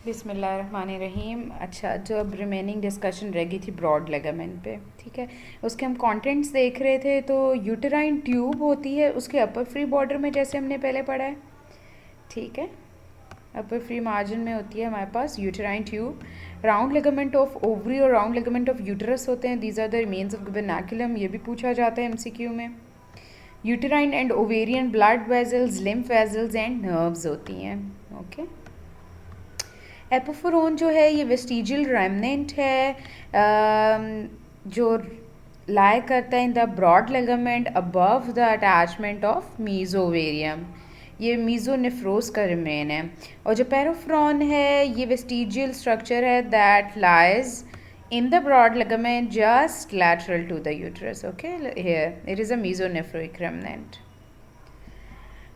बिस्मिल्लाहिर्रहमानिर्रहीम। अच्छा, जो अब रिमेनिंग डिस्कशन रह गई थी ब्रॉड लिगामेंट पे, ठीक है, उसके हम कंटेंट्स देख रहे थे। तो यूटेराइन ट्यूब होती है उसके अपर फ्री बॉर्डर में, जैसे हमने पहले पढ़ा है, ठीक है। अपर फ्री मार्जिन में होती है हमारे पास uterine tube. Round ligament of ovary और राउंड लिगामेंट ऑफ यूटरस होते हैं। These are the remnants of gubernaculum, ये भी पूछा जाता है एमसीक्यू में। Uterine and ovarian blood vessels, lymph vessels and nerves होती हैं, ओके। एपोफोरोन जो है ये वेस्टिजियल रेमनेंट है, जो लाई करता है in the broad ligament above the attachment of mesovarium. ये मीजोनेफ्रोस का रिमेन है। और जो पेरोफ्रॉन है ये वेस्टिजियल स्ट्रक्चर है that lies in the broad ligament just lateral to the uterus, okay. Here it is a mesonephroic remnant.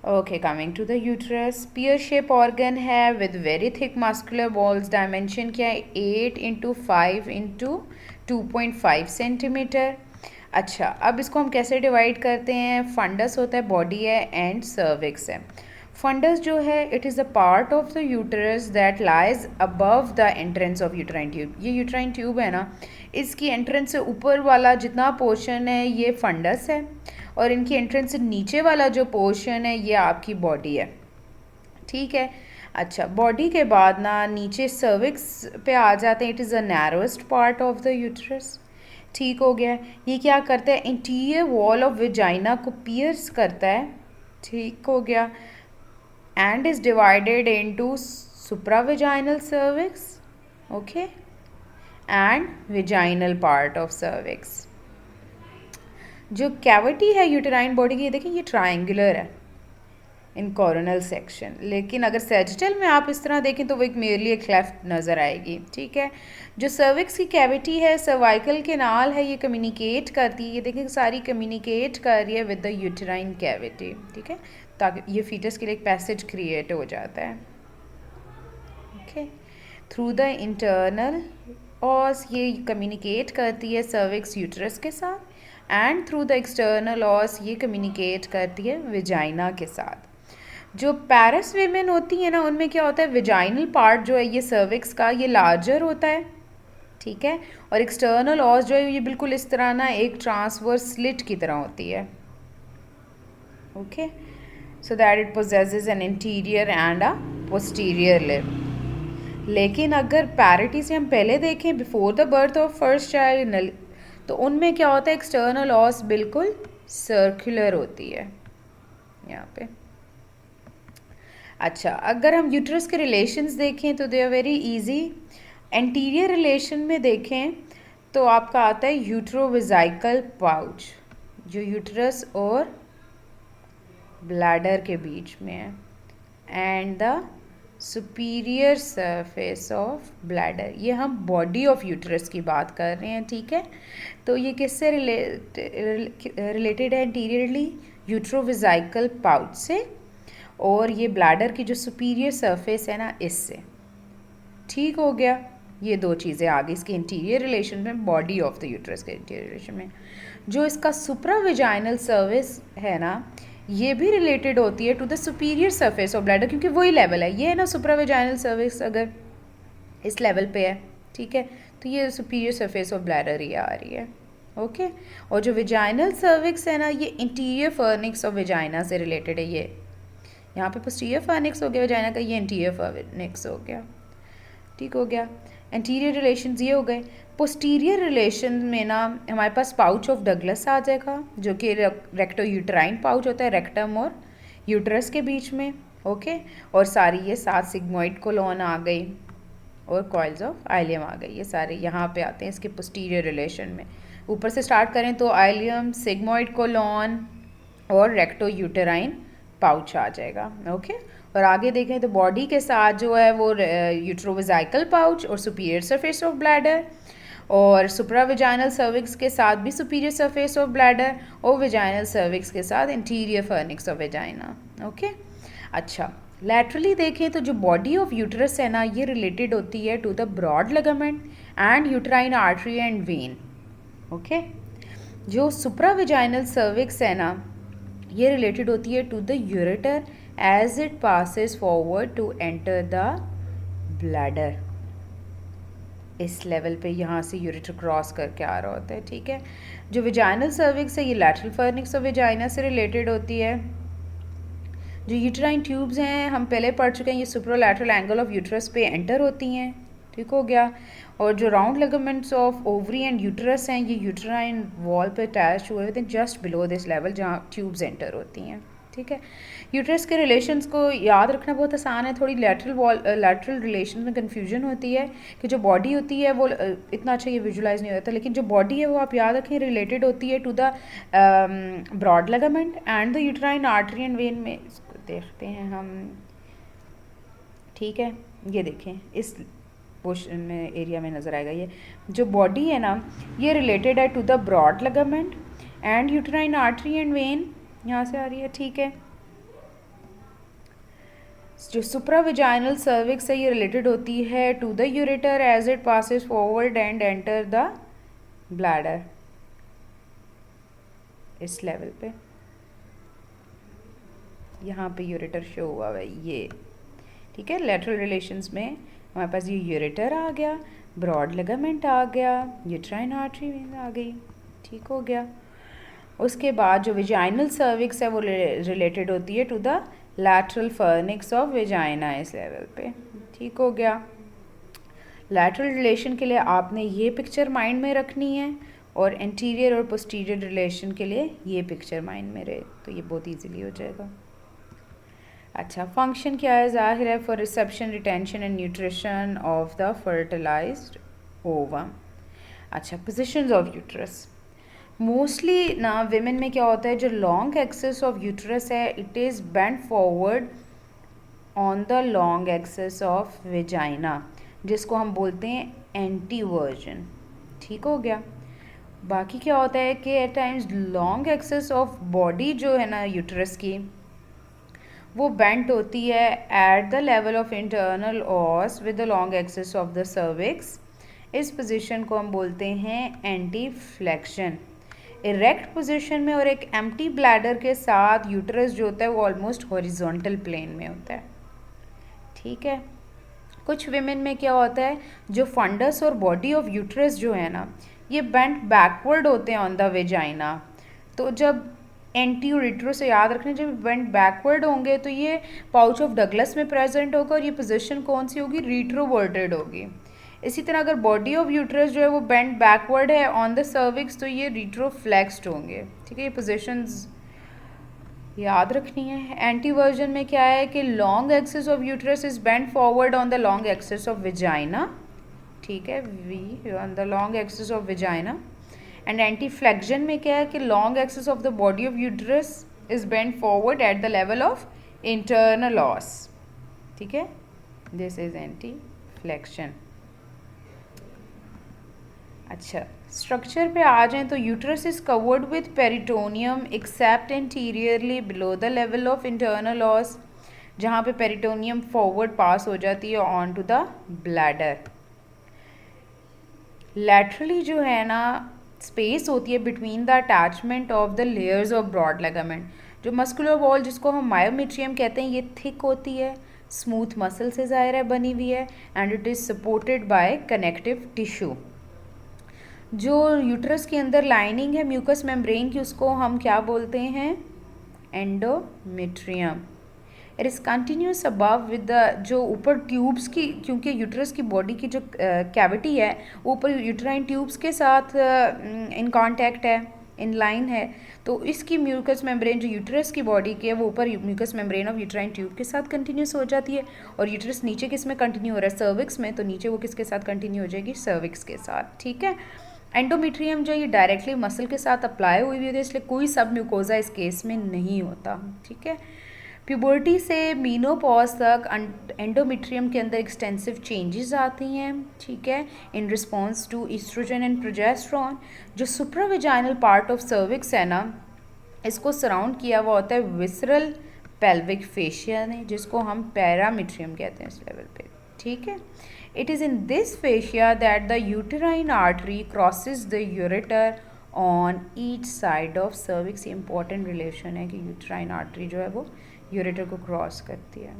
Okay, coming to the uterus, pear shape organ है with very thick muscular walls. dimension क्या है? 8 into 5 into 2.5 centimetre. अच्छा, अब इसको हम कैसे divide करते हैं? फंडस होता है, बॉडी है, एंड सर्विक्स है। फंडस जो है it is a part of the uterus that lies above the entrance of uterine tube. ये यूटराइन ट्यूब है ना, इसकी एंट्रेंस से ऊपर वाला जितना पोर्शन है ये फंडस है, और इनकी एंट्रेंस से नीचे वाला जो पोर्शन है ये आपकी बॉडी है, ठीक है। अच्छा, बॉडी के बाद ना नीचे सर्विक्स पे आ जाते हैं। It is the narrowest part of the uterus, ठीक हो गया। ये क्या करता है? इंटीरियर वॉल ऑफ विजाइना को पियर्स करता है, ठीक हो गया। And is divided into supravaginal cervix, okay, and vaginal part of cervix. जो कैविटी है यूटेराइन बॉडी की, देखिए ये ट्रायंगुलर है इन कोरोनल सेक्शन, लेकिन अगर सैजिटल में आप इस तरह देखें तो वो एक मेरली एक क्लेफ्ट नज़र आएगी, ठीक है। जो सर्विक्स की कैविटी है, सर्वाइकल केनाल है, ये कम्युनिकेट करती है, ये देखिए सारी कम्युनिकेट कर रही है विद द यूटेराइन कैविटी, ठीक है, ताकि ये फीटस के लिए एक पैसेज क्रिएट हो जाता है, ओके। थ्रू द इंटरनल ऑस ये कम्युनिकेट करती है सर्विक्स यूटरस के साथ, एंड थ्रू द एक्सटर्नल ऑस ये कम्युनिकेट करती है विजाइना के साथ। जो पैरस वीमेन होती है ना, उनमें क्या होता है? विजाइनल पार्ट जो है ये सर्विक्स का ये लार्जर होता है, ठीक है, और एक्सटर्नल ऑस जो है ये बिल्कुल इस तरह ना एक ट्रांसवर्स स्लिट की तरह होती है, okay. So that it possesses an anterior and a posterior lip. लेकिन अगर पैरिटी से हम पहले देखें, before the birth of first child, तो उनमें क्या होता है? एक्सटर्नल ऑस बिल्कुल सर्कुलर होती है यहाँ पे। अच्छा, अगर हम यूटरस के रिलेशंस देखें तो they are very easy. Anterior relation में देखें तो आपका आता है यूट्रोविजाइकल पाउच, जो यूटरस और ब्लैडर के बीच में है, and the superior surface of bladder. ये हम बॉडी ऑफ यूटरस की बात कर रहे हैं, ठीक है। तो ये किससे रिलेटेड है? एंटीरियरली यूट्रोविजाइकल पाउच से, और ये ब्लैडर की जो सुपीरियर सरफेस है ना, इससे, ठीक हो गया। ये दो चीज़ें आ गई इसके इंटीरियर रिलेशन में, बॉडी ऑफ द यूटरस के इंटीरियर रिलेशन में। जो इसका सुप्राविजाइनल सर्विस है ना, ये भी रिलेटेड होती है to the superior surface of bladder, क्योंकि वही लेवल है। ये है ना सुप्राविजाइनल सर्विस, अगर इस लेवल पे है, ठीक है, तो ये सुपीरियर सरफेस ऑफ ब्लैडर ही आ रही है, ओके। और जो विजाइनल सर्विक्स है ना, ये इंटीरियर फर्निक्स ऑफ विजाइना से रिलेटेड है। ये यहाँ पे पोस्टीरियर फर्निक्स हो गया विजाइना का, ये इंटीरियर फर्निक्स हो गया, ठीक हो गया। एंटीरियर रिलेशंस ये हो गए। पोस्टीरियर रिलेशन में ना हमारे पास पाउच ऑफ डगलस आ जाएगा, जो कि रेक्टो यूटराइन पाउच होता है, रेक्टम और यूटरस के बीच में, ओके। और सारी ये 7 सिग्मोइड कोलोन आ गई और कॉइल्स ऑफ आइलियम आ गई, ये सारे यहाँ पे आते हैं इसके पोस्टीरियर रिलेशन में। ऊपर से स्टार्ट करें तो आइलियम, सिग्मोइड कोलोन और रेक्टो यूटराइन पाउच आ जाएगा, ओके। और आगे देखें तो बॉडी के साथ जो है वो यूट्रोविजाइकल पाउच और सुपीरियर सरफेस ऑफ ब्लैडर, और सुप्राविजाइनल सर्विक्स के साथ भी सुपीरियर सरफेस ऑफ ब्लैडर, और विजाइनल सर्विक्स के साथ इंटीरियर फर्निक्स ऑफ विजाइना, ओके। अच्छा, लैटरली देखें तो जो बॉडी ऑफ यूटरस है ना, ये रिलेटेड होती है to the broad ligament and uterine artery and vein, okay. जो सुप्राविजाइनल सर्विक्स है ना, ये रिलेटेड होती है to the ureter as it passes forward to enter the bladder. इस लेवल पे यहाँ से यूरेटर क्रॉस करके आ रहा होता है, ठीक है। जो विजाइनल सर्विक्स है ये लैटरल फर्निक्स ऑफ विजाइना से रिलेटेड होती है। जो यूट्राइन ट्यूब्स हैं हम पहले पढ़ चुके हैं, ये सुप्रोलैटरल एंगल ऑफ यूट्रस पे एंटर होती हैं, ठीक हो गया। और जो round ligaments of ovary and uterus हैं ये यूट्राइन वॉल पे अटैच हुए हुए थे जस्ट बिलो दिस लेवल जहाँ ट्यूब्स एंटर होती हैं, ठीक है। यूट्रस के रिलेशंस को याद रखना बहुत आसान है, थोड़ी लैटरल रिलेशन में कन्फ्यूजन होती है कि जो बॉडी होती है वो इतना अच्छा ये विजुलाइज नहीं होता, लेकिन जो बॉडी है वो आप याद रखें रिलेटेड होती है to the broad ligament and the uterine artery and vein में। इसको देखते हैं हम, ठीक है। ये देखें इस पोर्शन में एरिया में नज़र आएगा, ये जो बॉडी है ना ये रिलेटेड है to the broad ligament and uterine artery and vein, यहाँ से आ रही है, ठीक है। जो सुप्राविजाइनल सर्विक्स है ये रिलेटेड होती है to the ureter as it passes forward and enter the bladder, इस लेवल पे यहाँ पे यूरेटर शो हुआ है ये, ठीक है। लेटरल रिलेशंस में हमारे पास ये यूरेटर आ गया, ब्रॉड लिगामेंट आ गया, यूट्राइन आर्टरी वेन आ गई, ठीक हो गया। उसके बाद जो विजाइनल सर्विक्स है वो रिलेटेड होती है to the lateral fornix of vagina, इस लेवल पे, ठीक हो गया। लैटरल रिलेशन के लिए आपने ये पिक्चर माइंड में रखनी है और एंटीरियर और पोस्टीरियर रिलेशन के लिए ये पिक्चर माइंड में रहे, तो ये बहुत ईजीली हो जाएगा। अच्छा, फंक्शन क्या है? जाहिर है for reception, retention and nutrition of the fertilized ovum. अच्छा, पोजीशंस ऑफ यूट्रस। मोस्टली ना विमेन में क्या होता है, जो लॉन्ग एक्सिस ऑफ यूट्रस है it is bend forward on the long axis of vagina, जिसको हम बोलते हैं एंटी वर्जन, ठीक हो गया। बाकी क्या होता है कि at times long axis of body जो है ना यूट्रस की वो बेंट होती है at the level of internal os with the long axis of the cervix. इस पोजीशन को हम बोलते हैं एंटी फ्लेक्शन। इरेक्ट पोजीशन में और एक एम्प्टी ब्लैडर के साथ यूट्रस जो होता है वो ऑलमोस्ट हॉरिजॉन्टल प्लेन में होता है, ठीक है। कुछ विमेन में क्या होता है, जो फंडस और बॉडी ऑफ यूट्रस जो है ना ये बेंट बैकवर्ड होते हैं ऑन द वेजाइना। तो जब एंटी और रिट्रो से याद रखना, जब बेंट बैकवर्ड होंगे तो ये पाउच ऑफ डगलस में प्रेजेंट होगा और ये पोजीशन कौन सी होगी, रिट्रोवर्टेड होगी। इसी तरह अगर बॉडी ऑफ यूट्रस जो है वो बेंट बैकवर्ड है ऑन द सर्विक्स तो ये रिट्रोफ्लेक्स्ड होंगे, ठीक है। ये पोजीशंस याद रखनी है। एंटी वर्जन में क्या है कि long axis of uterus is bent forward on the long axis of vagina, ठीक है, we on the long axis of vagina. And anteflexion में क्या है कि long axis of the body of uterus is bent forward at the level of internal os, ठीक है। This is anteflexion. अच्छा, structure पे आ जाएं तो uterus is covered with peritoneum except anteriorly below the level of internal os, जहाँ पे peritoneum forward pass हो जाती है on to the bladder. Laterally जो है ना स्पेस होती है between the attachment of the layers of broad ligament. जो मस्कुलर वॉल जिसको हम मायोमेट्रियम कहते हैं ये थिक होती है, स्मूथ मसल से ज़ाहिर है बनी हुई है and it is supported by connective tissue. जो यूट्रस के अंदर लाइनिंग है म्यूकस मेम्ब्रेन की उसको हम क्या बोलते हैं, endometrium. It is continuous above with the, जो ऊपर ट्यूब्स की, क्योंकि यूट्रस की बॉडी की जो कैविटी है ऊपर यूट्राइन ट्यूब्स के साथ इन कांटेक्ट है, इन लाइन है, तो इसकी म्यूकस मेम्ब्रेन जो यूट्रस की बॉडी की है वो ऊपर mucus membrane of uterine tube के साथ कंटिन्यूस हो जाती है। और यूट्रस नीचे किस में कंटिन्यू हो रहा है, सर्विक्स में, तो नीचे वो किसके साथ कंटिन्यू हो जाएगी, सर्विक्स के साथ, ठीक है। एंडोमेट्रियम जो ये डायरेक्टली मसल के साथ अप्लाई हुई हुई होती है इसलिए कोई सब म्यूकोजा इस केस में नहीं होता, ठीक है। प्यूबर्टी से मीनोपॉज तक एंडोमेट्रियम के अंदर एक्सटेंसिव चेंजेस आती हैं, ठीक है, in response to oestrogen and progesterone. जो सुप्रावेजाइनल पार्ट ऑफ सर्विक्स है ना इसको सराउंड किया हुआ होता है विसरल पेल्विक फेशिया ने, जिसको हम पैरामीट्रियम कहते हैं इस लेवल पे, ठीक है। It is in this fascia that the uterine artery crosses the ureter on each side of cervix। important relation है कि uterine artery जो है वो ureter को क्रॉस करती है।